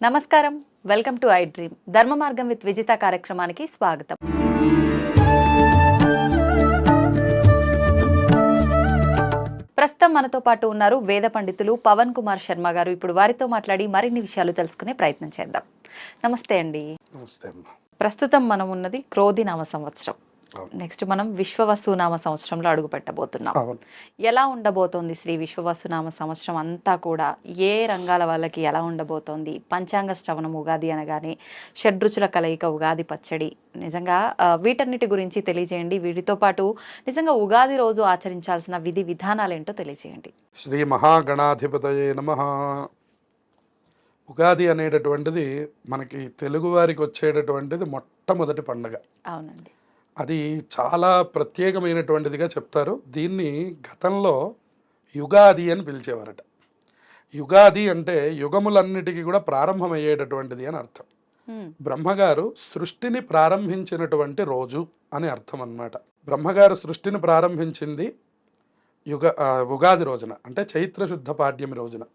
నమస్కారం. Welcome to I dream. ధర్మ మార్గం విత్ విజిత కార్యక్రమానికి స్వాగతం. ప్రస్తుతం మనతో పాటు ఉన్నారు వేద పండితులు పవన్ కుమార్ శర్మ గారు. ఇప్పుడు వారితో మాట్లాడి మరిన్ని విషయాలు తెలుసుకునే ప్రయత్నం చేద్దాం. నమస్తే అండి. నమస్తే అమ్మ. ప్రస్తుతం మనం ఉన్నది క్రోధి నామ సంవత్సరం. అవును. నెక్స్ట్ మనం విశ్వవసునామ సంవత్సరంలో అడుగు పెట్టబోతున్నాం. అవును. ఎలా ఉండబోతోంది శ్రీ విశ్వవసునామ సంవత్సరం అంతా కూడా? ఏ రంగాల వాళ్ళకి ఎలా ఉండబోతోంది? పంచాంగ శ్రవణం ఉగాది అనగానే షడ్రుచుల కలయిక ఉగాది పచ్చడి, నిజంగా వీటన్నిటి గురించి తెలియజేయండి. వీటితో పాటు నిజంగా ఉగాది రోజు ఆచరించాల్సిన విధి విధానాలు ఏంటో తెలియజేయండి. శ్రీ మహాగణాధిపతయే నమః. ఉగాది అనేటటువంటిది మనకి తెలుగువారికి వచ్చేటటువంటిది మొట్టమొదటి పండగ. అవునండి. అది చాలా ప్రత్యేకమైనటువంటిదిగా చెప్తారు. దీన్ని గతంలో యుగాది అని పిలిచేవారట. యుగాది అంటే యుగములన్నిటికీ కూడా ప్రారంభమయ్యేటటువంటిది అని అర్థం. బ్రహ్మగారు సృష్టిని ప్రారంభించినటువంటి రోజు అని అర్థం అన్నమాట. బ్రహ్మగారు సృష్టిని ప్రారంభించింది ఉగాది రోజున, అంటే చైత్ర శుద్ధ పాడ్యమి రోజున.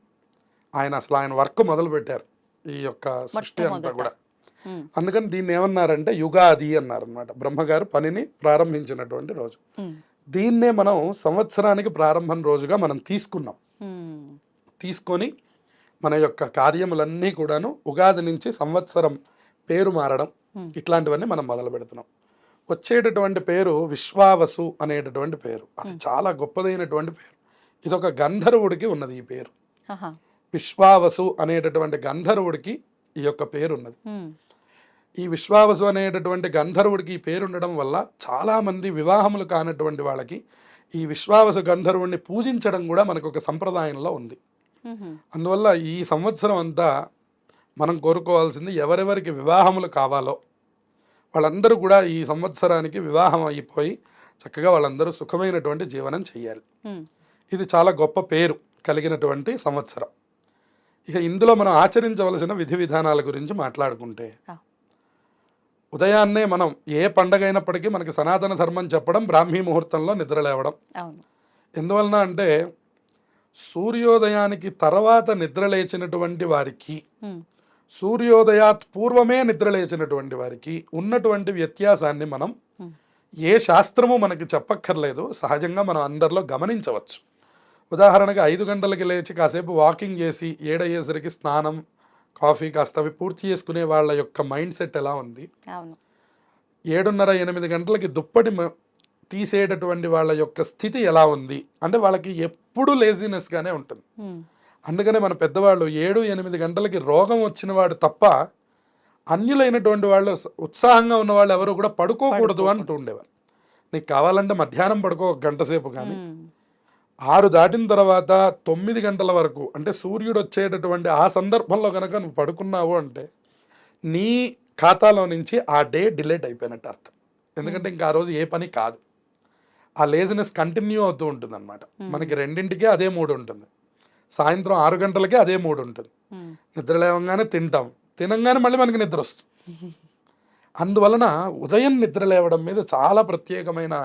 ఆయన వర్క్ మొదలు పెట్టారు ఈ యొక్క సృష్టి అంతా కూడా. అందుకని దీన్ని ఏమన్నారంటే యుగాది అన్నారు అనమాట. బ్రహ్మగారు పనిని ప్రారంభించినటువంటి రోజు. దీన్నే మనం సంవత్సరానికి ప్రారంభం రోజుగా మనం తీసుకొని మన యొక్క కార్యములన్నీ కూడాను ఉగాది నుంచి సంవత్సరం పేరు మారడం ఇట్లాంటివన్నీ మనం మొదలు పెడుతున్నాం. వచ్చేటటువంటి పేరు విశ్వావసు అనేటటువంటి పేరు. అది చాలా గొప్పదైనటువంటి పేరు. ఇదొక గంధర్వుడికి ఉన్నది ఈ పేరు. విశ్వావసు అనేటటువంటి గంధర్వుడికి ఈ యొక్క పేరు ఉన్నది. ఈ విశ్వావసు అనేటటువంటి గంధర్వుడికి ఈ పేరు ఉండడం వల్ల చాలామంది వివాహములు కానటువంటి వాళ్ళకి ఈ విశ్వావసు గంధర్వుడిని పూజించడం కూడా మనకు ఒక సంప్రదాయంలో ఉంది. అందువల్ల ఈ సంవత్సరం అంతా మనం కోరుకోవాల్సింది, ఎవరెవరికి వివాహములు కావాలో వాళ్ళందరూ కూడా ఈ సంవత్సరానికి వివాహం అయిపోయి చక్కగా వాళ్ళందరూ సుఖమైనటువంటి జీవనం చేయాలి. ఇది చాలా గొప్ప పేరు కలిగినటువంటి సంవత్సరం. ఇక ఇందులో మనం ఆచరించవలసిన విధి విధానాల గురించి మాట్లాడుకుంటే, ఉదయాన్నే మనం ఏ పండగ అయినప్పటికీ మనకి సనాతన ధర్మం చెప్పడం బ్రాహ్మీ ముహూర్తంలో నిద్రలేవడం. ఎందువలన అంటే సూర్యోదయానికి తర్వాత నిద్రలేచినటువంటి వారికి, సూర్యోదయాత్ పూర్వమే నిద్రలేచినటువంటి వారికి ఉన్నటువంటి వ్యత్యాసాన్ని మనం ఏ శాస్త్రము మనకి చెప్పక్కర్లేదు, సహజంగా మనం అందరిలో గమనించవచ్చు. ఉదాహరణగా 5 గంటలకి లేచి కాసేపు వాకింగ్ చేసి 7 అయ్యేసరికి స్నానం కాఫీ కాస్త అవి పూర్తి చేసుకునే వాళ్ళ యొక్క మైండ్ సెట్ ఎలా ఉంది, 7:30 8 గంటలకి దుప్పటి తీసేటటువంటి వాళ్ళ యొక్క స్థితి ఎలా ఉంది అంటే వాళ్ళకి ఎప్పుడు లేజినెస్గానే ఉంటుంది. అందుకనే మన పెద్దవాళ్ళు 7 8 గంటలకి రోగం వచ్చిన వాడు తప్ప అన్యులైనటువంటి వాళ్ళు, ఉత్సాహంగా ఉన్న వాళ్ళు ఎవరు కూడా పడుకోకూడదు అంటూ ఉండేవారు. నీకు కావాలంటే మధ్యాహ్నం పడుకో 1 గంట సేపు, కానీ 6 దాటిన తర్వాత 9 గంటల వరకు, అంటే సూర్యుడు వచ్చేటటువంటి ఆ సందర్భంలో కనుక నువ్వు పడుకున్నావు అంటే నీ ఖాతాలో నుంచి ఆ డే డిలేట్ అయిపోయినట్టు అర్థం. ఎందుకంటే ఇంకా ఆ రోజు ఏ పని కాదు. ఆ లేజినెస్ కంటిన్యూ అవుతూ ఉంటుంది అనమాట. మనకి 2ంటికే అదే మూడు ఉంటుంది, సాయంత్రం 6 గంటలకే అదే మూడు ఉంటుంది. నిద్ర లేవగానే తింటాం, తినంగానే మళ్ళీ మనకి నిద్ర వస్తుంది. అందువలన ఉదయం నిద్ర లేవడం మీద చాలా ప్రత్యేకమైన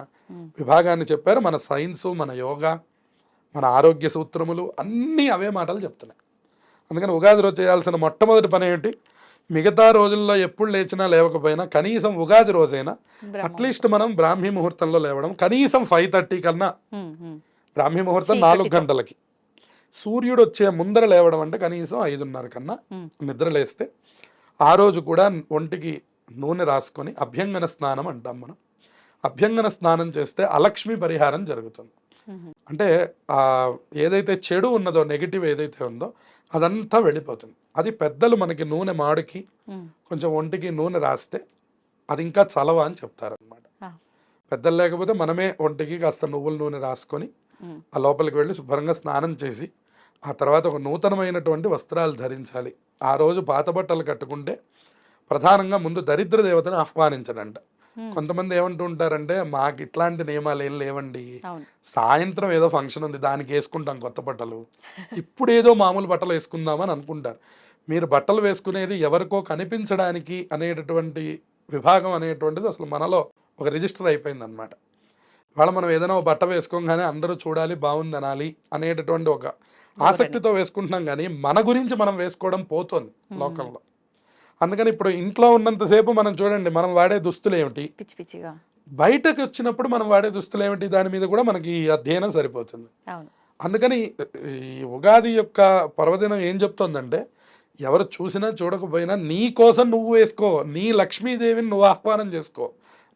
విభాగాన్ని చెప్పారు. మన సైన్సు, మన యోగా, మన ఆరోగ్య సూత్రములు అన్నీ అవే మాటలు చెప్తున్నాయి. అందుకని ఉగాది రోజు చేయాల్సిన మొట్టమొదటి పని ఏంటి? మిగతా రోజుల్లో ఎప్పుడు లేచినా లేవకపోయినా కనీసం ఉగాది రోజైనా అట్లీస్ట్ మనం బ్రాహ్మీ ముహూర్తంలో లేవడం. కనీసం 5:30 కన్నా, బ్రాహ్మీ ముహూర్తం 4 గంటలకి, సూర్యుడు వచ్చే ముందర లేవడం అంటే కనీసం 5:30 కన్నా నిద్ర లేస్తే ఆ రోజు కూడా ఒంటికి నూనె రాసుకొని అభ్యంగన స్నానం అంటాం మనం. అభ్యంగన స్నానం చేస్తే అలక్ష్మి పరిహారం జరుగుతుంది. అంటే ఏదైతే చెడు ఉన్నదో, నెగిటివ్ ఏదైతే ఉందో అదంతా వెళ్ళిపోతుంది. అది పెద్దలు మనకి నూనె మాడికి కొంచెం ఒంటికి నూనె రాస్తే అది ఇంకా చలవ అని చెప్తారనమాట. పెద్దలు లేకపోతే మనమే ఒంటికి కాస్త నువ్వుల నూనె రాసుకొని ఆ లోపలికి వెళ్ళి శుభ్రంగా స్నానం చేసి ఆ తర్వాత ఒక నూతనమైనటువంటి వస్త్రాలు ధరించాలి. ఆ రోజు పాత బట్టలు కట్టుకుంటే ప్రధానంగా ముందు దరిద్ర దేవతను ఆహ్వానించడంట. కొంతమంది ఏమంటూ ఉంటారంటే, మాకు ఇట్లాంటి నియమాలు ఏం లేవండి, సాయంత్రం ఏదో ఫంక్షన్ ఉంది దానికి వేసుకుంటాం కొత్త బట్టలు, ఇప్పుడు ఏదో మామూలు బట్టలు వేసుకుందామని అనుకుంటారు. మీరు బట్టలు వేసుకునేది ఎవరికో కనిపించడానికి అనేటటువంటి విభాగం అనేటువంటిది అసలు మనలో ఒక రిజిస్టర్ అయిపోయింది అనమాట. ఇవాళ మనం ఏదైనా బట్ట వేసుకోగానే అందరూ చూడాలి, బాగుంది అనాలి అనేటటువంటి ఒక ఆసక్తితో వేసుకుంటున్నాం కానీ మన గురించి మనం వేసుకోవడం పోతుంది లోకంలో. అందుకని ఇప్పుడు ఇంట్లో ఉన్నంతసేపు మనం చూడండి, మనం వాడే దుస్తులు ఏమిటి, పిచ్చి పిచ్చిగా బయటకు వచ్చినప్పుడు మనం వాడే దుస్తులు ఏమిటి, దాని మీద కూడా మనకి ఈ అధ్యయనం సరిపోతుంది. అవును. అందుకని ఈ ఉగాది యొక్క పర్వదినం ఏం చెప్తోందంటే, ఎవరు చూసినా చూడకపోయినా నీ కోసం నువ్వు వేసుకో, నీ లక్ష్మీదేవిని నువ్వు ఆహ్వానం చేసుకో.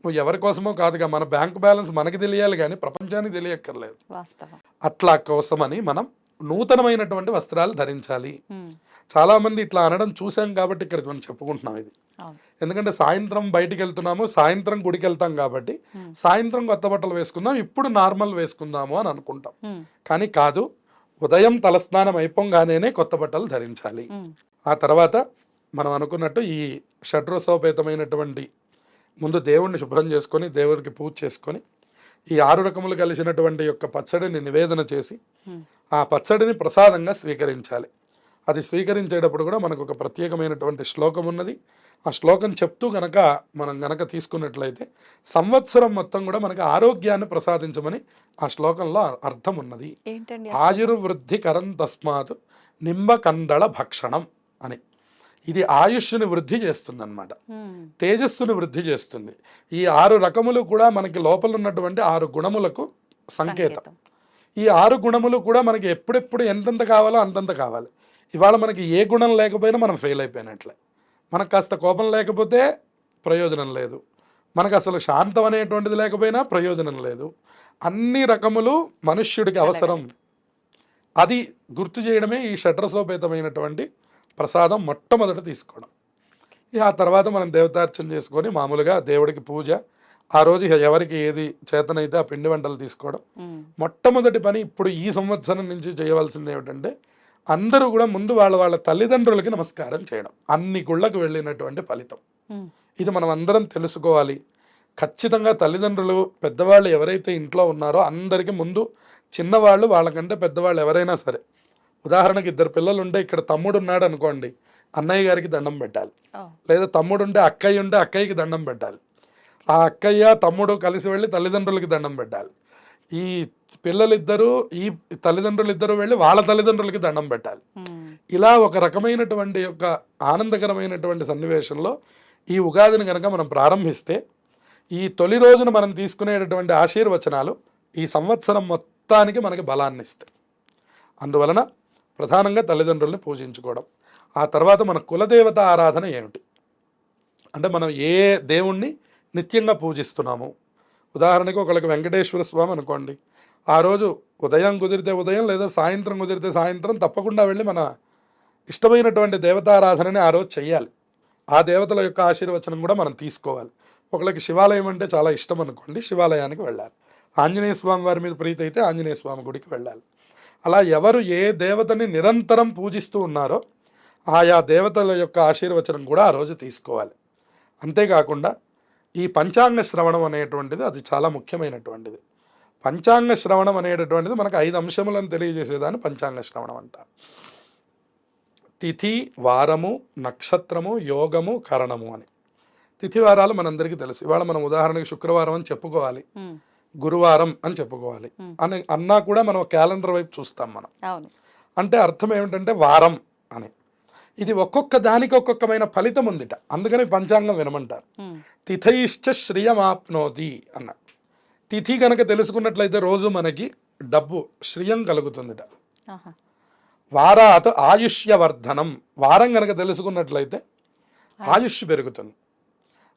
నువ్వు ఎవరి కోసమో కాదుగా, మన బ్యాంక్ బ్యాలెన్స్ మనకి తెలియాలి కానీ ప్రపంచానికి తెలియక్కర్లేదు. వాస్తవం. అట్లా కోసమని మనం నూతనమైనటువంటి వస్త్రాలు ధరించాలి. ఉమ్, చాలా మంది ఇట్లా అనడం చూసాం కాబట్టి ఇక్కడ మనం చెప్పుకుంటున్నాం ఇది. అవును. ఎందుకంటే సాయంత్రం బయటికి వెళ్తున్నాము, సాయంత్రం గుడికి వెళ్తాం కాబట్టి ఉమ్, సాయంత్రం కొత్త బట్టలు వేసుకుందాం, ఇప్పుడు నార్మల్ వేసుకుందాము అని అనుకుంటాం. ఉమ్, కానీ కాదు, ఉదయం తలస్నానం అయిపోగానే కొత్త బట్టలు ధరించాలి. ఉమ్, ఆ తర్వాత మనం అనుకున్నట్టు ఈ షడ్రసోపేతమైనటువంటి ముందు దేవుణ్ణి శుభ్రం చేసుకొని దేవుడికి పూజ చేసుకొని ఈ 6 రకములు కలిసినటువంటి యొక్క పచ్చడిని నివేదన చేసి ఉమ్, ఆ పచ్చడిని ప్రసాదంగా స్వీకరించాలి. అది స్వీకరించేటప్పుడు కూడా మనకు ఒక ప్రత్యేకమైనటువంటి శ్లోకం ఉన్నది. ఆ శ్లోకం చెప్తూ మనం గనక తీసుకున్నట్లయితే సంవత్సరం మొత్తం కూడా మనకి ఆరోగ్యాన్ని ప్రసాదించమని ఆ శ్లోకంలో అర్థం ఉన్నది. ఏంటండి ఆయుర్వృద్ధి కరం తస్మాత్ నింబకందళ భక్షణం అని. ఇది ఆయుష్ని వృద్ధి చేస్తుంది అన్నమాట, తేజస్సుని వృద్ధి చేస్తుంది. ఈ 6 రకములు కూడా మనకి లోపల ఉన్నటువంటి 6 గుణములకు సంకేతం. ఈ 6 గుణములు కూడా మనకి ఎప్పుడెప్పుడు ఎంతెంత కావాలో అంతంత కావాలి. ఇవాళ మనకి ఏ గుణం లేకపోయినా మనం ఫెయిల్ అయిపోయినట్లే. మనకు కాస్త కోపం లేకపోతే ప్రయోజనం లేదు, మనకు అసలు శాంతం అనేటువంటిది లేకపోయినా ప్రయోజనం లేదు. అన్ని రకములు మనుష్యుడికి అవసరం. అది గుర్తు చేయడమే ఈ షడ్రసోపేతమైనటువంటి ప్రసాదం మొట్టమొదట తీసుకోవడం. ఆ తర్వాత మనం దేవతార్చన చేసుకొని మామూలుగా దేవుడికి పూజ, ఆ రోజు ఎవరికి ఏది చేతనైతే ఆ పిండి వంటలు తీసుకోవడం. మొట్టమొదటి పని ఇప్పుడు ఈ సంవత్సరం నుంచి చేయవలసింది ఏమిటంటే, అందరూ కూడా ముందు వాళ్ళ తల్లిదండ్రులకి నమస్కారం చేయడం. అన్ని గుళ్ళకు వెళ్ళినటువంటి ఫలితం ఇది మనం అందరం తెలుసుకోవాలి. ఖచ్చితంగా తల్లిదండ్రులు పెద్దవాళ్ళు ఎవరైతే ఇంట్లో ఉన్నారో అందరికీ ముందు చిన్నవాళ్ళు వాళ్ళకంటే పెద్దవాళ్ళు ఎవరైనా సరే, ఉదాహరణకి 2 పిల్లలు ఉంటే ఇక్కడ తమ్ముడు ఉన్నాడు అనుకోండి, అన్నయ్య గారికి దండం పెట్టాలి. లేదా తమ్ముడు ఉంటే అక్కయ్య ఉంటే అక్కయ్యకి దండం పెట్టాలి. ఆ అక్కయ్య తమ్ముడు కలిసి వెళ్ళి తల్లిదండ్రులకి దండం పెట్టాలి. ఈ పిల్లలిద్దరూ ఈ తల్లిదండ్రులు ఇద్దరు వెళ్ళి వాళ్ళ తల్లిదండ్రులకి దండం పెట్టాలి. ఇలా ఒక రకమైనటువంటి యొక్క ఆనందకరమైనటువంటి సన్నివేశంలో ఈ ఉగాదిని కనుక మనం ప్రారంభిస్తే, ఈ తొలి రోజున మనం తీసుకునేటటువంటి ఆశీర్వచనాలు ఈ సంవత్సరం మొత్తానికి మనకి బలాన్ని ఇస్తాయి. అందువలన ప్రధానంగా తల్లిదండ్రుల్ని పూజించుకోవడం. ఆ తర్వాత మన కులదేవత ఆరాధన ఏమిటి అంటే, మనం ఏ దేవుణ్ణి నిత్యంగా పూజిస్తున్నాము. ఉదాహరణకు ఒకళ్ళకి వెంకటేశ్వర స్వామి అనుకోండి, ఆ రోజు ఉదయం కుదిరితే ఉదయం లేదా సాయంత్రం కుదిరితే సాయంత్రం తప్పకుండా వెళ్ళి మన ఇష్టమైనటువంటి దేవతారాధనని ఆ రోజు చెయ్యాలి. ఆ దేవతల యొక్క ఆశీర్వచనం కూడా మనం తీసుకోవాలి. ఒకళ్ళకి శివాలయం అంటే చాలా ఇష్టం అనుకోండి, శివాలయానికి వెళ్ళాలి. ఆంజనేయ స్వామి వారి మీద ప్రీతి అయితే ఆంజనేయ స్వామి గుడికి వెళ్ళాలి. అలా ఎవరు ఏ దేవతని నిరంతరం పూజిస్తూ ఉన్నారో ఆయా దేవతల యొక్క ఆశీర్వచనం కూడా ఆ రోజు తీసుకోవాలి. అంతేకాకుండా ఈ పంచాంగ శ్రవణం అనేటువంటిది అది చాలా ముఖ్యమైనటువంటిది. పంచాంగ శ్రవణం అనేటటువంటిది మనకు 5 అంశములను తెలియజేసేదాన్ని పంచాంగ శ్రవణం అంటారు. తిథి, వారము, నక్షత్రము, యోగము, కరణము అని. తిథి వారాలు మనందరికీ తెలుసు. ఇవాళ మనం ఉదాహరణకి శుక్రవారం అని చెప్పుకోవాలి, గురువారం అని చెప్పుకోవాలి అని అన్నా కూడా మనం క్యాలెండర్ వైపు చూస్తాం మనం. అంటే అర్థం ఏమిటంటే వారం అని. ఇది ఒక్కొక్క దానికి ఒక్కొక్కమైన ఫలితం ఉందిట. అందుకని పంచాంగం వినమంటారు. తిథైశ్చ శ్రియమాప్నోతి అన్న. తిథి కనుక తెలుసుకున్నట్లయితే రోజు మనకి డబ్బు శ్రియం కలుగుతుందిట. వారాత్ ఆయుష్యవర్ధనం, వారం కనుక తెలుసుకున్నట్లయితే ఆయుష్ పెరుగుతుంది.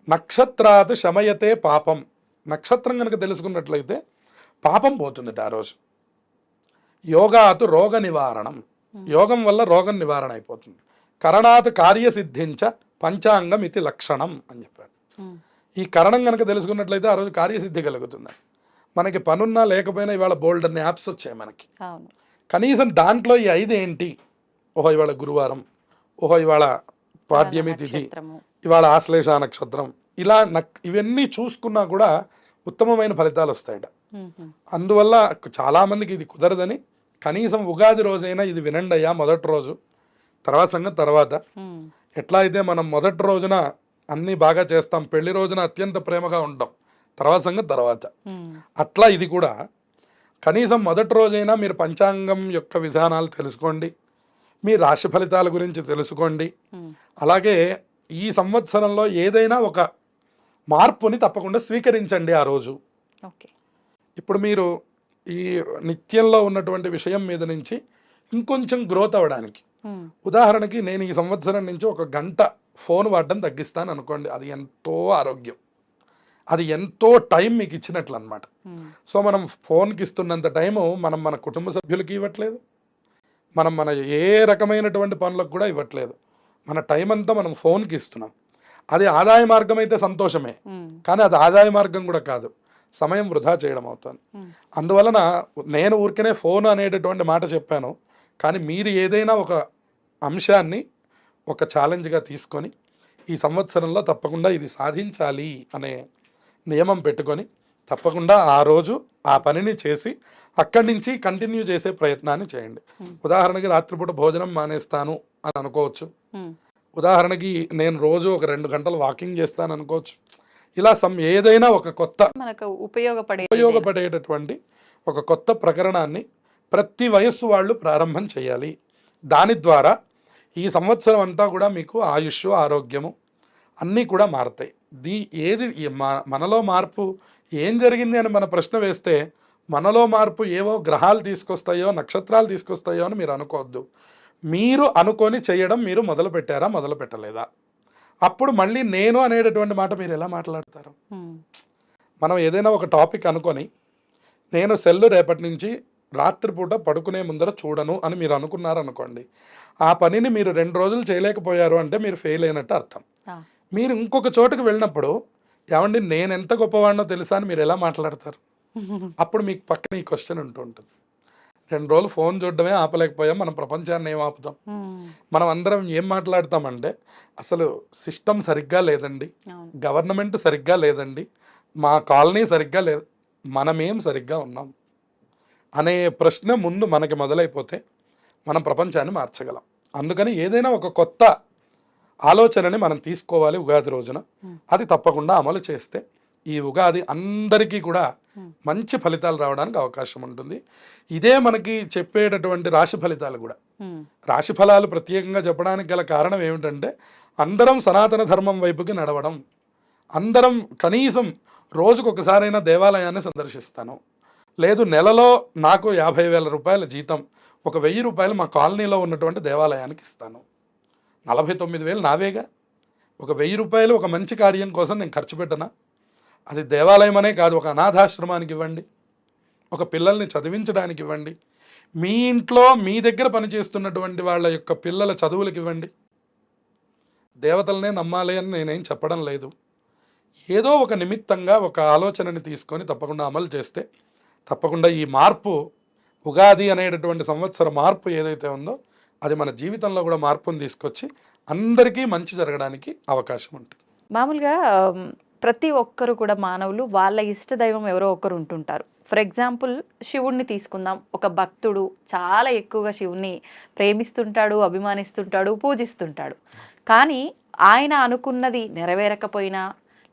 నక్షత్రాత్ శమయతే పాపం, నక్షత్రం కనుక తెలుసుకున్నట్లయితే పాపం పోతుందిట ఆ రోజు. యోగాత్ రోగ నివారణం, యోగం వల్ల రోగం నివారణ అయిపోతుంది. కరణాత్ కార్యసిద్ధించ పంచాంగం ఇది లక్షణం అని చెప్పారు. ఈ కరణం కనుక తెలుసుకున్నట్లయితే ఆ రోజు కార్యసిద్ధి కలుగుతుంది. మనకి పనున్నా లేకపోయినా ఇవాళ బోల్డ్ అన్ని యాప్స్ వచ్చాయి మనకి. కనీసం దాంట్లో ఈ 5 ఏంటి, ఓహో ఇవాళ గురువారం, ఓహో ఇవాళ పాడ్యమి తిథి, ఇవాళ ఆశ్లేష నక్షత్రం, ఇలా ఇవన్నీ చూసుకున్నా కూడా ఉత్తమమైన ఫలితాలు వస్తాయట. అందువల్ల చాలామందికి ఇది కుదరదని కనీసం ఉగాది రోజైనా ఇది వినండి అయ్యా మొదటి రోజు, తర్వాత సంగతి తర్వాత. ఎట్లా అయితే మనం మొదటి రోజున అన్నీ బాగా చేస్తాం, పెళ్లి రోజున అత్యంత ప్రేమగా ఉంటాం, తర్వాత సంగతి తర్వాత. అట్లా ఇది కూడా కనీసం మొదటి రోజైనా మీరు పంచాంగం యొక్క విధానాలు తెలుసుకోండి, మీ రాశి ఫలితాల గురించి తెలుసుకోండి. అలాగే ఈ సంవత్సరంలో ఏదైనా ఒక మార్పుని తప్పకుండా స్వీకరించండి ఆ రోజు. ఓకే. ఇప్పుడు మీరు ఈ నిత్యంలో ఉన్నటువంటి విషయం మీద నుంచి ఇంకొంచెం గ్రోత్ అవ్వడానికి, ఉదాహరణకి నేను ఈ సంవత్సరం నుంచి 1 గంట ఫోన్ వాడడం తగ్గిస్తాను అనుకోండి, అది ఎంతో ఆరోగ్యం, అది ఎంతో టైం మీకు ఇచ్చినట్లు అనమాట. సో మనం ఫోన్కి ఇస్తున్నంత టైము మనం మన కుటుంబ సభ్యులకి ఇవ్వట్లేదు, మనం మన ఏ రకమైనటువంటి పనులకు కూడా ఇవ్వట్లేదు. మన టైం అంతా మనం ఫోన్కి ఇస్తున్నాం. అది ఆదాయ మార్గం అయితే సంతోషమే, కానీ అది ఆదాయ మార్గం కూడా కాదు, సమయం వృధా చేయడం అవుతుంది. అందువలన నేను ఊరికనే ఫోన్ అనేటటువంటి మాట చెప్పాను, కానీ మీరు ఏదైనా ఒక అంశాన్ని ఒక ఛాలెంజ్గా తీసుకొని ఈ సంవత్సరంలో తప్పకుండా ఇది సాధించాలి అనే నియమం పెట్టుకొని తప్పకుండా ఆ రోజు ఆ పనిని చేసి అక్కడి నుంచి కంటిన్యూ చేసే ప్రయత్నాన్ని చేయండి. ఉదాహరణకి రాత్రిపూట భోజనం మానేస్తాను అని అనుకోవచ్చు, ఉదాహరణకి నేను రోజు ఒక 2 గంటలు వాకింగ్ చేస్తాను అనుకోవచ్చు. ఇలా ఏదైనా ఒక కొత్త మనకు ఉపయోగపడేటటువంటి ఒక కొత్త ప్రకరణాన్ని ప్రతి వయస్సు వాళ్ళు ప్రారంభం చేయాలి. దాని ద్వారా ఈ సంవత్సరం అంతా కూడా మీకు ఆయుష్, ఆరోగ్యము అన్నీ కూడా మారుతాయి. ఏది మనలో మార్పు ఏం జరిగింది అని మన ప్రశ్న వేస్తే, మనలో మార్పు ఏవో గ్రహాలు తీసుకొస్తాయో, నక్షత్రాలు తీసుకొస్తాయో అని మీరు అనుకోవద్దు. మీరు అనుకొని చేయడం మీరు మొదలు పెట్టారా, మొదలు పెట్టలేదా? అప్పుడు మళ్ళీ నేను అనేటటువంటి మాట మీరు ఎలా మాట్లాడతారు? మనం ఏదైనా ఒక టాపిక్ అనుకొని నేను సెల్లు రేపటి నుంచి రాత్రిపూట పడుకునే ముందర చూడను అని మీరు అనుకున్నారనుకోండి, ఆ పనిని మీరు 2 రోజులు చేయలేకపోయారు అంటే మీరు ఫెయిల్ అయినట్టు అర్థం. మీరు ఇంకొక చోటుకు వెళ్ళినప్పుడు ఏమండి నేను ఎంత గొప్పవాడినో తెలుసా అని మీరు ఎలా మాట్లాడతారు? అప్పుడు మీకు పక్కన ఈ క్వశ్చన్ ఉంటుంది. 2 రోజులు ఫోన్ చూడడమే ఆపలేకపోయాం, మనం ప్రపంచాన్ని ఏం ఆపుతాం? మనం అందరం ఏం మాట్లాడతామంటే, అసలు సిస్టమ్ సరిగ్గా లేదండి, గవర్నమెంట్ సరిగ్గా లేదండి, మా కాలనీ సరిగ్గా లేదు, మనమేం సరిగ్గా ఉన్నాం అనే ప్రశ్న ముందు మనకి మొదలైపోతే మనం ప్రపంచాన్ని మార్చగలం. అందుకని ఏదైనా ఒక కొత్త ఆలోచనని మనం తీసుకోవాలి ఉగాది రోజున. అది తప్పకుండా అమలు చేస్తే ఈ ఉగాది అందరికీ కూడా మంచి ఫలితాలు రావడానికి అవకాశం ఉంటుంది. ఇదే మనకి చెప్పేటటువంటి రాశి ఫలితాలు కూడా, రాశి ఫలాలు ప్రత్యేకంగా చెప్పడానికి గల కారణం ఏమిటంటే, అందరం సనాతన ధర్మం వైపుకి నడవడం, అందరం కనీసం రోజుకొకసారైనా దేవాలయాన్ని సందర్శిస్తాను, లేదు నెలలో నాకు 50,000 రూపాయల జీతం, ఒక 1,000 రూపాయలు మా కాలనీలో ఉన్నటువంటి దేవాలయానికి ఇస్తాను, 49,000 నావేగా. ఒక 1,000 రూపాయలు ఒక మంచి కార్యం కోసం నేను ఖర్చు పెట్టనా? అది దేవాలయం అనే కాదు, ఒక అనాథాశ్రమానికి ఇవ్వండి, ఒక పిల్లల్ని చదివించడానికి ఇవ్వండి, మీ ఇంట్లో మీ దగ్గర పనిచేస్తున్నటువంటి వాళ్ళ యొక్క పిల్లల చదువులకు ఇవ్వండి. దేవతలనే నమ్మాలి అని నేనేం చెప్పడం లేదు. ఏదో ఒక నిమిత్తంగా ఒక ఆలోచనని తీసుకొని తప్పకుండా అమలు చేస్తే తప్పకుండా ఈ మార్పు, ఉగాది అనేటటువంటి సంవత్సర మార్పు ఏదైతే ఉందో అది మన జీవితంలో కూడా మార్పును తీసుకొచ్చి అందరికీ మంచి జరగడానికి అవకాశం ఉంటుంది. మామూలుగా ప్రతి ఒక్కరు కూడా మానవులు వాళ్ళ ఇష్ట దైవం ఎవరో ఒకరు ఉంటుంటారు. ఫర్ ఎగ్జాంపుల్ శివుణ్ణి తీసుకుందాం. ఒక భక్తుడు చాలా ఎక్కువగా శివుణ్ణి ప్రేమిస్తుంటాడు, అభిమానిస్తుంటాడు, పూజిస్తుంటాడు. కానీ ఆయన అనుకున్నది నెరవేరకపోయినా,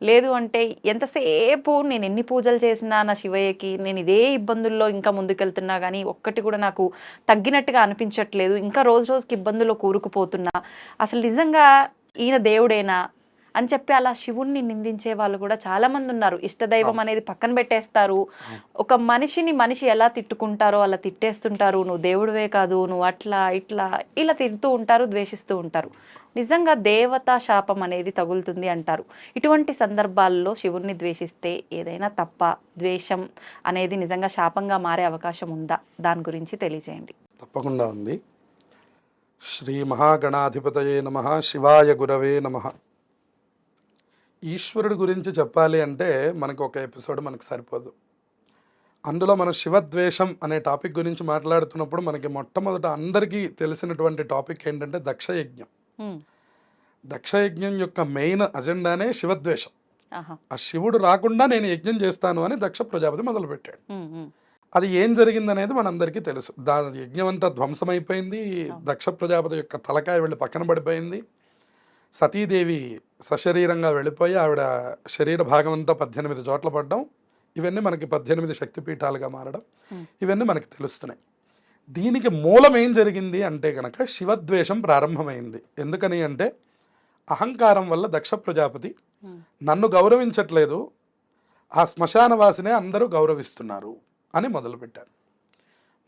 లేదు అంటే ఎంతసేపు నేను ఎన్ని పూజలు చేసినా నా శివయ్యకి, నేను ఇదే ఇబ్బందుల్లో ఇంకా ముందుకెళ్తున్నా కానీ ఒక్కటి కూడా నాకు తగ్గినట్టుగా అనిపించట్లేదు, ఇంకా రోజు రోజుకి ఇబ్బందుల్లో కూరుకుపోతున్నా, అసలు నిజంగా ఈయన దేవుడేనా అని చెప్పి అలా శివుణ్ణి నిందించే వాళ్ళు కూడా చాలా మంది ఉన్నారు. ఇష్టదైవం అనేది పక్కన పెట్టేస్తారు. ఒక మనిషిని మనిషి ఎలా తిట్టుకుంటారో అలా తిట్టేస్తుంటారు. నువ్వు దేవుడివే కాదు, నువ్వు అట్లా ఇట్లా ఇలా తిడుతూ ఉంటారు, ద్వేషిస్తూ ఉంటారు. నిజంగా దేవతా శాపం అనేది తగులుతుంది అంటారు. ఇటువంటి సందర్భాల్లో శివుణ్ణి ద్వేషిస్తే ఏదైనా తప్ప, ద్వేషం అనేది నిజంగా శాపంగా మారే అవకాశం ఉందా? దాని గురించి తెలియజేయండి. తప్పకుండా ఉంది. శ్రీ మహాగణాధిపతయే నమః, శివాయ గురవే నమః. ఈశ్వరుడి గురించి చెప్పాలి అంటే మనకు ఒక ఎపిసోడ్ మనకు సరిపోదు. అందులో మనం శివద్వేషం అనే టాపిక్ గురించి మాట్లాడుతున్నప్పుడు మనకి మొట్టమొదట అందరికీ తెలిసినటువంటి టాపిక్ ఏంటంటే దక్షయజ్ఞం. దక్షయజ్ఞం యొక్క మెయిన్ అజెండానే శివద్వేషం. ఆ శివుడు రాకుండా నేను యజ్ఞం చేస్తాను అని దక్ష ప్రజాపతి మొదలుపెట్టాడు. అది ఏం జరిగిందనేది మనందరికీ తెలుసు. దాని యజ్ఞం అంతా ధ్వంసమైపోయింది. దక్ష ప్రజాపతి యొక్క తలకాయ వెళ్ళి పక్కన పడిపోయింది. సతీదేవి సశరీరంగా వెళ్ళిపోయి ఆవిడ శరీర భాగం అంతా 18 చోట్ల పడ్డం, ఇవన్నీ మనకి 18 శక్తిపీఠాలుగా మారడం, Hmm. ఇవన్నీ మనకి తెలుస్తున్నాయి. దీనికి మూలం ఏం జరిగింది అంటే కనుక శివద్వేషం ప్రారంభమైంది. ఎందుకని అంటే అహంకారం వల్ల దక్ష ప్రజాపతి Hmm. నన్ను గౌరవించట్లేదు, ఆ శ్మశానవాసినే అందరూ గౌరవిస్తున్నారు అని మొదలుపెట్టారు.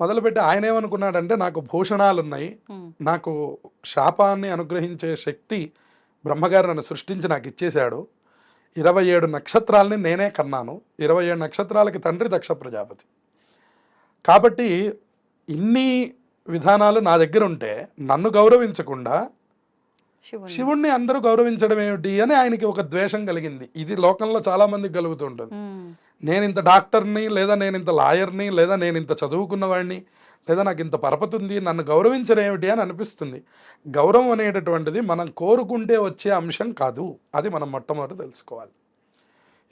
మొదలుపెట్టి ఆయన ఏమనుకున్నాడంటే నాకు భూషణాలు ఉన్నాయి, Hmm. నాకు శాపాన్ని అనుగ్రహించే శక్తి బ్రహ్మగారు నన్ను సృష్టించి నాకు ఇచ్చేశాడు, 27 నక్షత్రాలని నేనే కన్నాను, 27 నక్షత్రాలకి తండ్రి దక్ష ప్రజాపతి, కాబట్టి ఇన్ని విధానాలు నా దగ్గర ఉంటే నన్ను గౌరవించకుండా శివుణ్ణి. శివుణ్ణి అందరూ గౌరవించడం ఏమిటి అని ఆయనకి ఒక ద్వేషం కలిగింది. ఇది లోకంలో చాలా మందికి కలుగుతుంటుంది. Hmm. నేను ఇంత డాక్టర్ని, లేదా నేను ఇంత లాయర్ని, లేదా నేను ఇంత చదువుకున్నవాడిని, లేదా నాకు ఇంత పరపతి ఉంది, నన్ను గౌరవించడం ఏమిటి అని అనిపిస్తుంది. గౌరవం అనేటటువంటిది మనం కోరుకుంటే వచ్చే అంశం కాదు, అది మనం మొట్టమొదటి తెలుసుకోవాలి.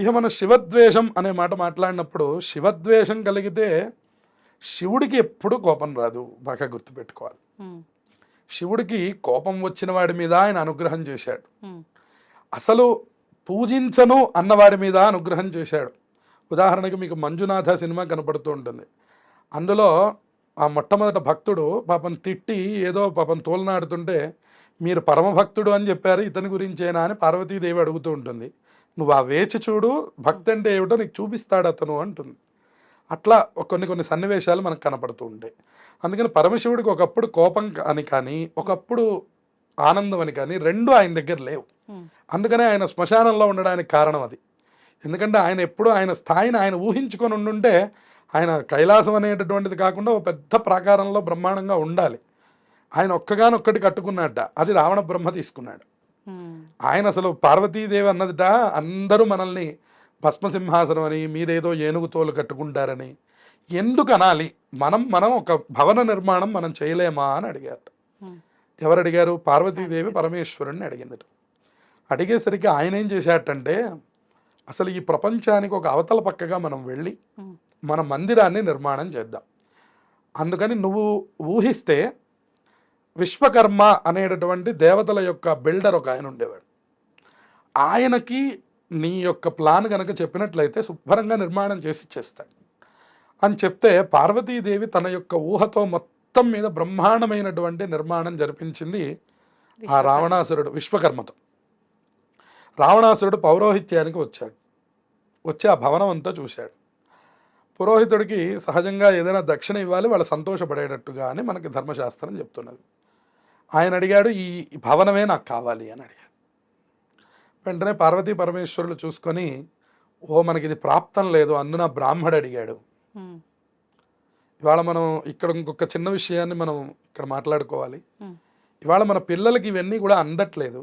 ఇక మనం శివద్వేషం అనే మాట మాట్లాడినప్పుడు శివద్వేషం కలిగితే శివుడికి ఎప్పుడూ కోపం రాదు, బాగా గుర్తుపెట్టుకోవాలి. Hmm. శివుడికి కోపం వచ్చిన వాడి మీద ఆయన అనుగ్రహం చేశాడు, Hmm. అసలు పూజించను అన్నవాడి మీద అనుగ్రహం చేశాడు. ఉదాహరణకి మీకు మంజునాథ సినిమా కనపడుతూ ఉంటుంది. అందులో ఆ మొట్టమొదట భక్తుడు పాపం తిట్టి ఏదో పాపం తోలనాడుతుంటే మీరు పరమభక్తుడు అని చెప్పారు, ఇతని గురించేనా అని పార్వతీదేవి అడుగుతూ ఉంటుంది. నువ్వు ఆ వేచి చూడు, భక్తి అంటే ఏమిటో నీకు చూపిస్తాడు అతను అంటుంది. అట్లా కొన్ని సన్నివేశాలు మనకు కనపడుతూ ఉంటాయి. అందుకని పరమశివుడికి ఒకప్పుడు కోపం అని కానీ ఒకప్పుడు ఆనందం అని కానీ రెండు ఆయన దగ్గర లేవు. Hmm. అందుకనే ఆయన శ్మశానంలో ఉండడానికి కారణం అది. ఎందుకంటే ఆయన ఎప్పుడు ఆయన స్థాయిని ఆయన ఊహించుకొని ఉండుంటే ఆయన కైలాసం అనేటటువంటిది కాకుండా ఒక పెద్ద ప్రాకారంలో బ్రహ్మాండంగా ఉండాలి. ఆయన ఒక్కగానొక్కటి కట్టుకున్నట్ట, అది రావణ బ్రహ్మ తీసుకున్నాడు. Hmm. ఆయన అసలు పార్వతీదేవి అన్నదిట అందరూ మనల్ని భస్మసింహాసనం అని, మీరేదో ఏనుగు తోలు కట్టుకుంటారని ఎందుకు అనాలి, మనం ఒక భవన నిర్మాణం మనం చేయలేమా అని అడిగారు. Hmm. ఎవరు అడిగారు? పార్వతీదేవి పరమేశ్వరుణ్ణి అడిగిందట. అడిగేసరికి ఆయన ఏం చేశాటంటే అసలు ఈ ప్రపంచానికి ఒక అవతల పక్కగా మనం వెళ్ళి Hmm. మన మందిరాన్ని నిర్మాణం చేద్దాం. అందుకని నువ్వు ఊహిస్తే విశ్వకర్మ అనేటటువంటి దేవతల యొక్క బిల్డర్ ఒక ఆయన ఉండేవాడు. ఆయనకి నీ యొక్క ప్లాన్ కనుక చెప్పినట్లయితే శుభ్రంగా నిర్మాణం చేసి ఇచ్చేస్తాడు అని చెప్తే పార్వతీదేవి తన యొక్క ఊహతో మొత్తం మీద బ్రహ్మాండమైనటువంటి నిర్మాణం జరిపించింది ఆ రావణాసురుడు విశ్వకర్మతో. రావణాసురుడు పౌరోహిత్యానికి వచ్చాడు. వచ్చి ఆ భవనం అంతా చూశాడు. పురోహితుడికి సహజంగా ఏదైనా దక్షిణ ఇవ్వాలి, వాళ్ళు సంతోషపడేటట్టుగా అని మనకి ధర్మశాస్త్రం చెప్తున్నది. ఆయన అడిగాడు, ఈ భవనమే నాకు కావాలి అని అడిగాడు. వెంటనే పార్వతీ పరమేశ్వరులు చూసుకొని, ఓ మనకి ఇది ప్రాప్తం లేదు, అందున బ్రాహ్మడు అడిగాడు. Hmm. ఇవాళ మనం ఇక్కడ ఇంకొక చిన్న విషయాన్ని మనం ఇక్కడ మాట్లాడుకోవాలి. Hmm. ఇవాళ మన పిల్లలకి ఇవన్నీ కూడా అందట్లేదు.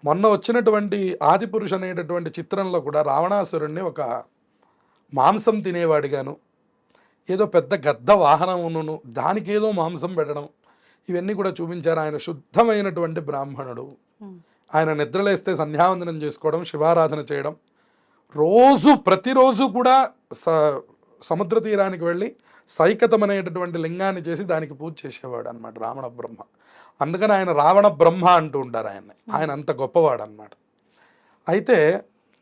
మొన్న వచ్చినటువంటి ఆదిపురుష్ అనేటటువంటి చిత్రంలో కూడా రావణాసురుణ్ణి ఒక మాంసం తినేవాడిగాను, ఏదో పెద్ద గద్ద వాహనమును దానికి ఏదో మాంసం పెట్టడం, ఇవన్నీ కూడా చూపించారు. ఆయన శుద్ధమైనటువంటి బ్రాహ్మణుడు. Hmm. ఆయన నిద్రలేస్తే సంధ్యావందనం చేసుకోవడం, శివారాధన చేయడం, ప్రతిరోజు కూడా సముద్ర తీరానికి వెళ్ళి సైకతం అనేటటువంటి లింగాన్ని చేసి దానికి పూజ చేసేవాడు అనమాట రావణ బ్రహ్మ. అందుకని ఆయన రావణ బ్రహ్మ అంటూ ఉంటారు ఆయన్ని. ఆయన అంత గొప్పవాడు అనమాట. అయితే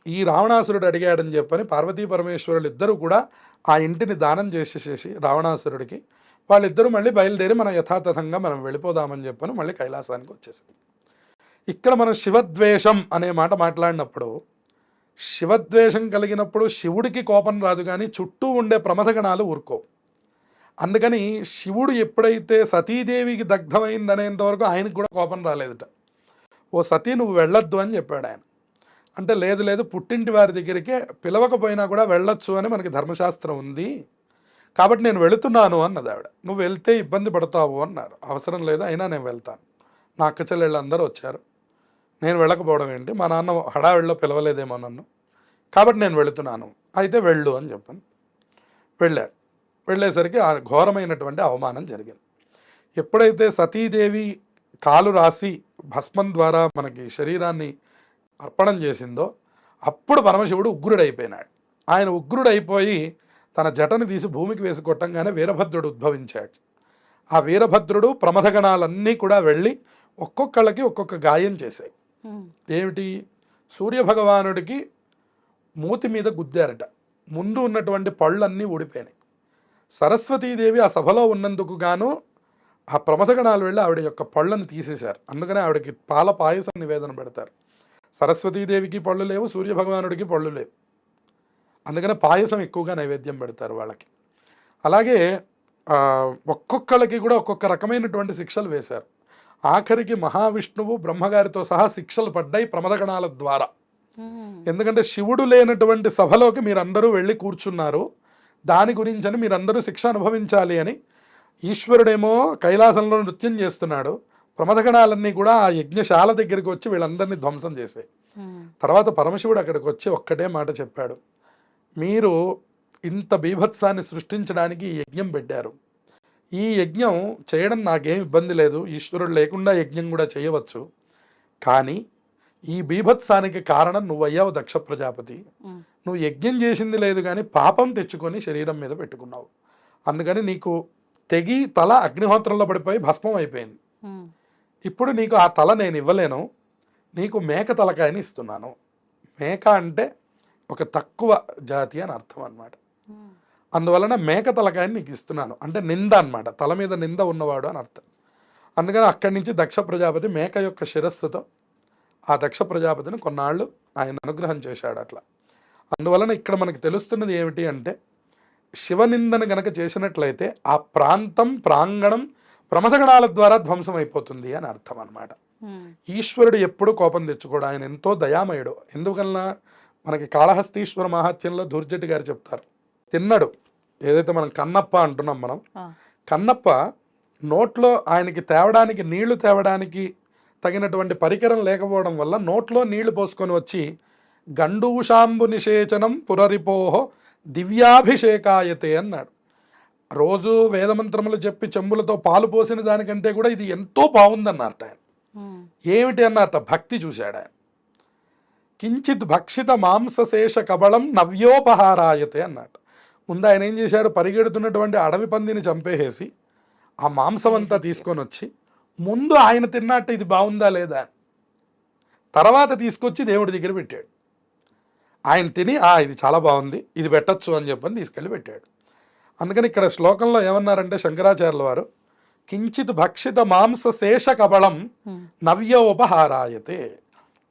ఈ రావణాసురుడు అడిగాడని చెప్పని పార్వతీ పరమేశ్వరులు ఇద్దరు కూడా ఆ ఇంటిని దానం చేసేసేసి రావణాసురుడికి వాళ్ళిద్దరూ మళ్ళీ బయలుదేరి మనం యథాతథంగా మనం వెళ్ళిపోదామని చెప్పని మళ్ళీ కైలాసానికి వచ్చేసింది. ఇక్కడ మనం శివద్వేషం అనే మాట మాట్లాడినప్పుడు శివద్వేషం కలిగినప్పుడు శివుడికి కోపం రాదు, కానీ చుట్టూ ఉండే ప్రమథగణాలు ఊరుకోవు. అందుకని శివుడు ఎప్పుడైతే సతీదేవికి దగ్ధమైందనేంత వరకు ఆయనకు కూడా కోపం రాలేదట. ఓ సతీ నువ్వు వెళ్ళొద్దు అని చెప్పాడు ఆయన. అంటే లేదు పుట్టింటి వారి దగ్గరికి పిలవకపోయినా కూడా వెళ్ళొచ్చు అని మనకి ధర్మశాస్త్రం ఉంది, కాబట్టి నేను వెళుతున్నాను అన్నది ఆవిడ. నువ్వు వెళ్తే ఇబ్బంది పడతావు అన్నారు. అవసరం లేదు, అయినా నేను వెళ్తాను, నా అక్క చెల్లెళ్ళు అందరూ వచ్చారు, నేను వెళ్ళకపోవడం ఏంటి, మా నాన్న హడావిడిలో పిలవలేదేమో నన్ను, కాబట్టి నేను వెళుతున్నాను, అయితే వెళ్ళు అని చెప్పాను. వెళ్ళారు. వెళ్ళేసరికి ఆ ఘోరమైనటువంటి అవమానం జరిగింది. ఎప్పుడైతే సతీదేవి కాలు రాసి భస్మం ద్వారా మనకి శరీరాన్ని అర్పణం చేసిందో అప్పుడు పరమశివుడు ఉగ్రుడైపోయినాడు. ఆయన ఉగ్రుడైపోయి తన జటని తీసి భూమికి వేసి కొట్టంగానే వీరభద్రుడు ఉద్భవించాడు. ఆ వీరభద్రుడు ప్రమథగణాలన్నీ కూడా వెళ్ళి ఒక్కొక్కళ్ళకి ఒక్కొక్క గాయం చేశాయి. ఏమిటి? సూర్యభగవానుడికి మూతి మీద గుద్దారట. ముందు ఉన్నటువంటి పళ్ళన్నీ ఊడిపోయినాయి. సరస్వతీదేవి ఆ సభలో ఉన్నందుకు గాను ఆ ప్రమథగణాలు వెళ్ళి ఆవిడ యొక్క పళ్ళను తీసేశారు. అందుకనే ఆవిడకి పాల పాయసం నివేదన పెడతారు. సరస్వతీదేవికి పళ్ళు లేవు, సూర్యభగవానుడికి పళ్ళు లేవు, అందుకనే పాయసం ఎక్కువగా నైవేద్యం పెడతారు వాళ్ళకి. అలాగే ఒక్కొక్కళ్ళకి కూడా ఒక్కొక్క రకమైనటువంటి శిక్షలు వేశారు. ఆఖరికి మహావిష్ణువు బ్రహ్మగారితో సహా శిక్షలు పడ్డాయి ప్రమథగణాల ద్వారా. ఎందుకంటే శివుడు లేనటువంటి సభలోకి మీరందరూ వెళ్ళి కూర్చున్నారు, దాని గురించని మీరందరూ శిక్ష అనుభవించాలి అని ఈశ్వరుడేమో కైలాసంలో నృత్యం చేస్తున్నాడు, ప్రమథగణాలన్నీ కూడా ఆ యజ్ఞశాల దగ్గరికి వచ్చి వీళ్ళందరినీ ధ్వంసం చేసాయి. తర్వాత పరమశివుడు అక్కడికి వచ్చి ఒక్కటే మాట చెప్పాడు, మీరు ఇంత బీభత్సాన్ని సృష్టించడానికి ఈ యజ్ఞం పెట్టారు, ఈ యజ్ఞం చేయడం నాకేం ఇబ్బంది లేదు, ఈశ్వరుడు లేకుండా యజ్ఞం కూడా చేయవచ్చు, కానీ ఈ బీభత్సానికి కారణం నువ్వయ్యావు దక్ష ప్రజాపతి. నువ్వు యజ్ఞం చేసింది లేదు కానీ పాపం తెచ్చుకొని శరీరం మీద పెట్టుకున్నావు, అందుకని నీకు తెగి తల అగ్నిహోత్రంలో పడిపోయి భస్మం అయిపోయింది. ఇప్పుడు నీకు ఆ తల నేను ఇవ్వలేను, నీకు మేక తలకాయని ఇస్తున్నాను. మేక అంటే ఒక తక్కువ జాతి అని అర్థం అన్నమాట. అందువలన మేక తలకాయని నీకు ఇస్తున్నాను అంటే నింద అన్నమాట, తల మీద నింద ఉన్నవాడు అని అర్థం. అందుకని అక్కడి నుంచి దక్ష ప్రజాపతి మేక యొక్క శిరస్సుతో ఆ దక్ష ప్రజాపతిని కొన్నాళ్ళు ఆయన అనుగ్రహం చేశాడు అట్లా. అందువలన ఇక్కడ మనకు తెలుస్తున్నది ఏమిటి అంటే, శివనిందను గనక చేసినట్లయితే ఆ ప్రాంతం ప్రాంగణం ప్రమథగణాల ద్వారా ధ్వంసం అయిపోతుంది అని అర్థం అన్నమాట. ఈశ్వరుడు ఎప్పుడు కోపం తెచ్చుకోడు, ఆయన ఎంతో దయామయుడు. ఎందుకన్నా మనకి కాళహస్తీశ్వర మహాత్యంలో దుర్జటి గారు చెప్తారు, తిన్నాడు ఏదైతే మనం కన్నప్ప అంటున్నాం, మనం కన్నప్ప నోట్లో ఆయనకి తేవడానికి నీళ్లు తేవడానికి తగినటువంటి పరికరం లేకపోవడం వల్ల నోట్లో నీళ్లు పోసుకొని వచ్చి గండూషాంబు నిషేచనం పురరిపోహో దివ్యాభిషేకాయతే అన్నాడు. రోజు వేదమంత్రములు చెప్పి చెంబులతో పాలు పోసిన దానికంటే కూడా ఇది ఎంతో బాగుందన్నట్టు ఆయన. ఏమిటి అన్నట్ట, భక్తి చూశాడు ఆయన. కించిత్ భక్షిత మాంసశేష కబళం నవ్యోపహారాయతే అన్నట్టు. ముందు ఆయన ఏం చేశాడు, పరిగెడుతున్నటువంటి అడవి పందిని చంపేసి ఆ మాంసం అంతా తీసుకొని వచ్చి ముందు ఆయన తిన్నట్టు ఇది బాగుందా లేదా, తర్వాత తీసుకొచ్చి దేవుడి దగ్గర పెట్టాడు. ఆయన తిని ఇది చాలా బాగుంది, ఇది పెట్టచ్చు అని చెప్పని తీసుకెళ్ళి పెట్టాడు. అందుకని ఇక్కడ శ్లోకంలో ఏమన్నారంటే శంకరాచార్యుల వారు, కించిత్ భక్షిత మాంస శేష కబళం నవ్యోపహారాయతే.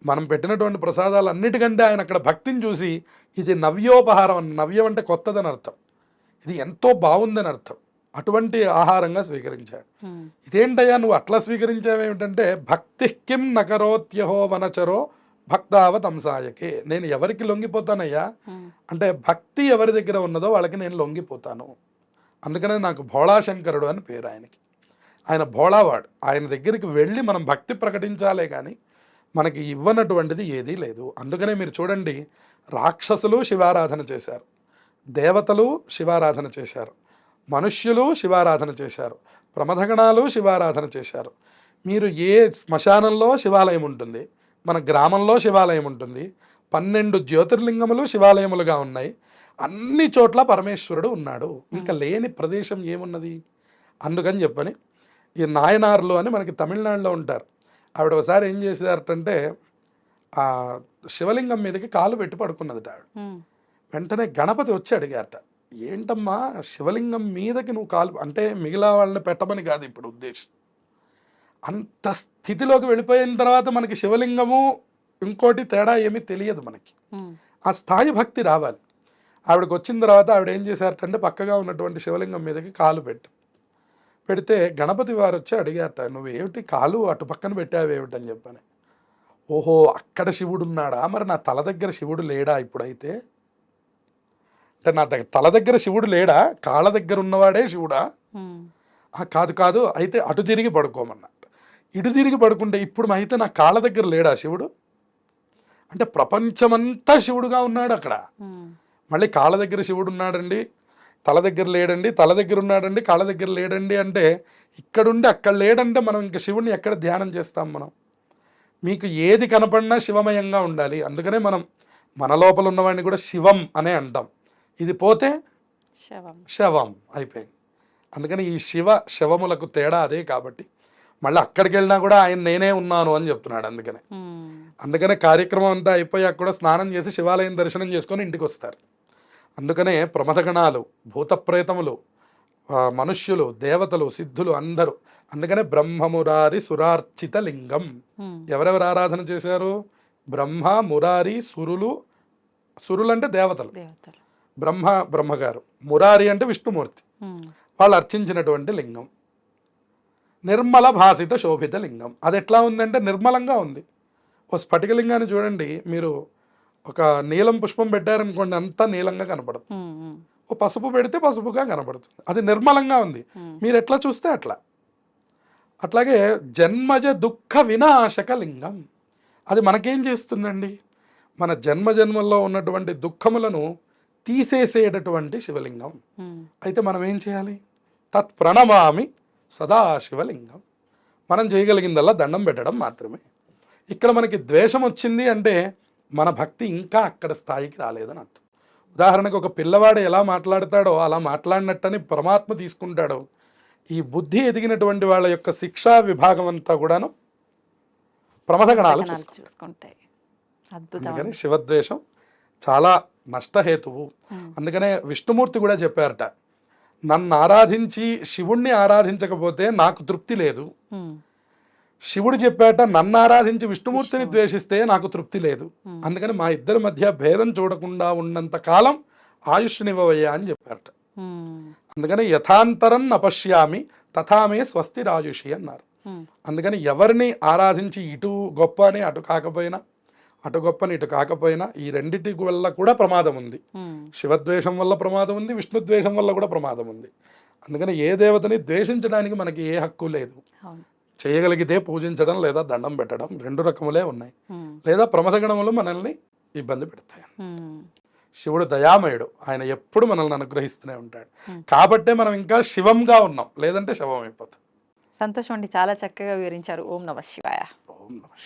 మనం పెట్టినటువంటి ప్రసాదాలు అన్నిటికంటే ఆయన అక్కడ భక్తిని చూసి ఇది నవ్యోపహారం, నవ్యం అంటే కొత్తదని అర్థం, ఇది ఎంతో బాగుందని అర్థం, అటువంటి ఆహారంగా స్వీకరించాడు. ఇదేంటయ్యా నువ్వు అట్లా స్వీకరించావేమిటంటే, భక్తి కిం నకరోత్యహో వనచరో భక్తావతంసాయకే. నేను ఎవరికి లొంగిపోతానయ్యా అంటే, భక్తి ఎవరి దగ్గర ఉన్నదో వాళ్ళకి నేను లొంగిపోతాను. అందుకనే నాకు భోళాశంకరుడు అని పేరు ఆయనకి. ఆయన భోళావాడు. ఆయన దగ్గరికి వెళ్ళి మనం భక్తి ప్రకటించాలే కానీ మనకి ఇవ్వనటువంటిది ఏదీ లేదు. అందుకనే మీరు చూడండి, రాక్షసులు శివారాధన చేశారు, దేవతలు శివారాధన చేశారు, మనుష్యులు శివారాధన చేశారు, ప్రమథగణాలు శివారాధన చేశారు. మీరు ఏ శ్మశానంలో శివాలయం ఉంటుంది, మన గ్రామంలో శివాలయం ఉంటుంది, 12 జ్యోతిర్లింగములు శివాలయములుగా ఉన్నాయి, అన్ని చోట్ల పరమేశ్వరుడు ఉన్నాడు, ఇంకా లేని ప్రదేశం ఏమున్నది. అందుకని చెప్పని ఈ నాయనార్లు అని మనకి తమిళనాడులో ఉంటారు. ఆవిడ ఒకసారి ఏం చేసేదారంటే, ఆ శివలింగం మీదకి కాలు పెట్టి పడుకున్నది ఆవిడ. వెంటనే గణపతి వచ్చి అడిగారట, ఏంటమ్మా శివలింగం మీదకి నువ్వు కాలు, అంటే మిగిలిన వాళ్ళని పెట్టమని కాదు ఇప్పుడు ఉద్దేశం. అంత స్థితిలోకి వెళ్ళిపోయిన తర్వాత మనకి శివలింగము ఇంకోటి తేడా ఏమీ తెలియదు మనకి, ఆ స్థాయి భక్తి రావాలి. ఆవిడకి వచ్చిన తర్వాత ఆవిడ ఏం చేశారటంటే, పక్కగా ఉన్నటువంటి శివలింగం మీదకి కాలు పెడితే గణపతి వారు వచ్చి అడిగారట, నువ్వు ఏమిటి కాలు అటు పక్కన పెట్టావేమిటని చెప్పని. ఓహో అక్కడ శివుడు ఉన్నాడా, మరి నా తల దగ్గర శివుడు లేడా ఇప్పుడైతే, అంటే నా తల దగ్గర శివుడు లేడా, కాళ్ళ దగ్గర ఉన్నవాడే శివుడా, కాదు కాదు అయితే అటు తిరిగి పడుకోమన్నట్టు. ఇటు తిరిగి పడుకుంటే ఇప్పుడు అయితే నా కాళ్ళ దగ్గర లేడా శివుడు, అంటే ప్రపంచమంతా శివుడుగా ఉన్నాడు అక్కడ. మళ్ళీ కాళ్ళ దగ్గర శివుడు ఉన్నాడండి, తల దగ్గర లేడండి, తల దగ్గర ఉన్నాడండి, కాళ్ళ దగ్గర లేడండి అంటే, ఇక్కడుండి అక్కడ లేడంటే మనం ఇంకా శివుడిని ఎక్కడ ధ్యానం చేస్తాం మనం. మీకు ఏది కనపడినా శివమయంగా ఉండాలి. అందుకనే మనం మన లోపల ఉన్నవాడిని కూడా శివం అనే అంటాం, ఇది పోతే శవం అయిపోయింది. అందుకని ఈ శవములకు తేడా అదే. కాబట్టి మళ్ళీ అక్కడికి వెళ్ళినా కూడా ఆయన నేనే ఉన్నాను అని చెప్తున్నాడు. అందుకనే కార్యక్రమం అంతా అయిపోయాక కూడా స్నానం చేసి శివాలయం దర్శనం చేసుకొని ఇంటికి వస్తారు. అందుకనే ప్రమథగణాలు, భూతప్రేతములు, మనుష్యులు, దేవతలు, సిద్ధులు అందరూ. అందుకనే బ్రహ్మమురారి సురార్చిత లింగం. ఎవరెవరు ఆరాధన చేశారు? బ్రహ్మ, మురారి, సురులు. సురులు అంటే దేవతలు, దేవతలు. బ్రహ్మగారు. మురారి అంటే విష్ణుమూర్తి. వాళ్ళు అర్చించినటువంటి లింగం. నిర్మల భాసిత శోభిత లింగం. అది ఎట్లా ఉందంటే నిర్మలంగా ఉంది. ఓ స్ఫటికలింగాన్ని చూడండి మీరు, ఒక నీలం పుష్పం పెట్టారనుకోండి, అంతా నీలంగా కనపడుతుంది. ఓ పసుపు పెడితే పసుపుగా కనపడుతుంది. అది నిర్మలంగా ఉంది. మీరు ఎట్లా చూస్తే అట్లా. అట్లాగే జన్మజ దుఃఖ వినాశక లింగం. అది మనకేం చేస్తుందండి? మన జన్మజన్మల్లో ఉన్నటువంటి దుఃఖములను తీసేసేటటువంటి శివలింగం. అయితే మనం ఏం చేయాలి? తత్ ప్రణమామి సదాశివలింగం. మనం చేయగలిగిందల్లా దండం పెట్టడం మాత్రమే. ఇక్కడ మనకి ద్వేషం వచ్చింది అంటే మన భక్తి ఇంకా అక్కడ స్థాయికి రాలేదని అర్థం. ఉదాహరణకు ఒక పిల్లవాడు ఎలా మాట్లాడతాడో అలా మాట్లాడినట్టని పరమాత్మ తీసుకుంటాడో, ఈ బుద్ధి ఎదిగినటువంటి వాళ్ళ యొక్క శిక్షా విభాగం అంతా కూడాను ప్రమథగణాలు చూసుకుంటాయి. అందుకని శివద్వేషం చాలా నష్టహేతువు. అందుకనే విష్ణుమూర్తి కూడా చెప్పారట, నన్ను ఆరాధించి శివుణ్ణి ఆరాధించకపోతే నాకు తృప్తి లేదు. శివుడు చెప్పాట, నన్ను ఆరాధించి విష్ణుమూర్తిని ద్వేషిస్తే నాకు తృప్తి లేదు. అందుకని మా ఇద్దరి మధ్య భేదం చూడకుండా ఉన్నంత కాలం ఆయుష్నివ్వవయ్యా అని చెప్పారట. అందుకని యథాంతరం నపశ్యామి తథామే స్వస్తి రాయుషి అన్నారు. అందుకని ఎవరిని ఆరాధించి ఇటు గొప్ప అని అటు కాకపోయినా, అటు గొప్పని ఇటు కాకపోయినా, ఈ రెండిటి వల్ల కూడా ప్రమాదం ఉంది. శివద్వేషం వల్ల ప్రమాదం ఉంది, విష్ణుద్వేషం వల్ల కూడా ప్రమాదం ఉంది. అందుకని ఏ దేవతని ద్వేషించడానికి మనకి ఏ హక్కు లేదు. చేయగలిగితే పూజించడం లేదా దండం పెట్టడం, రెండు రకములే ఉన్నాయి. లేదా ప్రమథగణములు మనల్ని ఇబ్బంది పెడతాయి. శివుడు దయామయుడు, ఆయన ఎప్పుడు మనల్ని అనుగ్రహిస్తూనే ఉంటాడు. కాబట్టే మనం ఇంకా శివంగా ఉన్నాం, లేదంటే శవం అయిపోతాం. సంతోషం అండి, చాలా చక్కగా వివరించారు. ఓం నమః శివాయ. ఓం నమః.